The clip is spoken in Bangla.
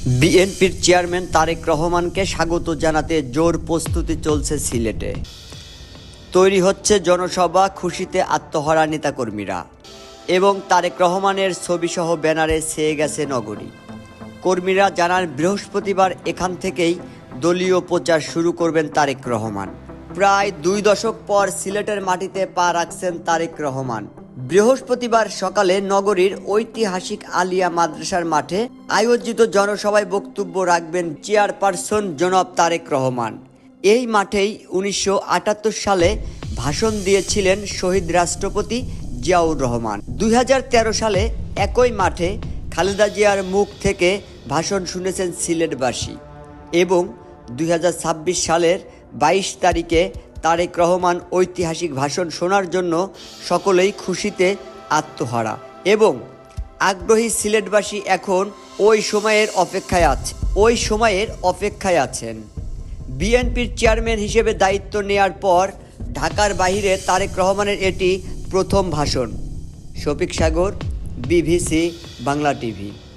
বিএনপির চেয়ারম্যান তারেক রহমানকে স্বাগত জানাতে জোর প্রস্তুতি চলছে সিলেটে। তৈরি হচ্ছে জনসভা, খুশিতে আত্মহারা নেতাকর্মীরা এবং তারেক রহমানের ছবিসহ ব্যানারে ছেয়ে গেছে নগরী। কর্মীরা জানান বৃহস্পতিবার এখান থেকেই দলীয় প্রচার শুরু করবেন তারেক রহমান। প্রায় 2 দশক পর সিলেটের মাটিতে পা রাখছেন তারেক রহমান। বৃহস্পতিবার সকালে নগরীর ঐতিহাসিক আলিয়া মাদ্রাসার মাঠে আয়োজিত জনসভায় বক্তব্য রাখবেন চেয়ারপারসন জনাব তারেক রহমান। এই মাঠেই 1978 সালে ভাষণ দিয়েছিলেন শহীদ রাষ্ট্রপতি জিয়াউর রহমান। 2013 সালে একই মাঠে খালেদা জিয়ার মুখ থেকে ভাষণ শুনেছেন সিলেটবাসী এবং 2026 সালের 22 তারিখে তারেক রহমান ঐতিহাসিক ভাষণ শোনার জন্য সকলেই খুশিতে আত্মহারা এবং আগ্রহী সিলেটবাসী এখন ওই সময়ের অপেক্ষায় আছেন। বিএনপির চেয়ারম্যান হিসেবে দায়িত্ব নেয়ার পর ঢাকার বাইরে তারেক রহমানের এটি প্রথম ভাষণ। শফিক সাগর, বিবিসি বাংলা টিভি।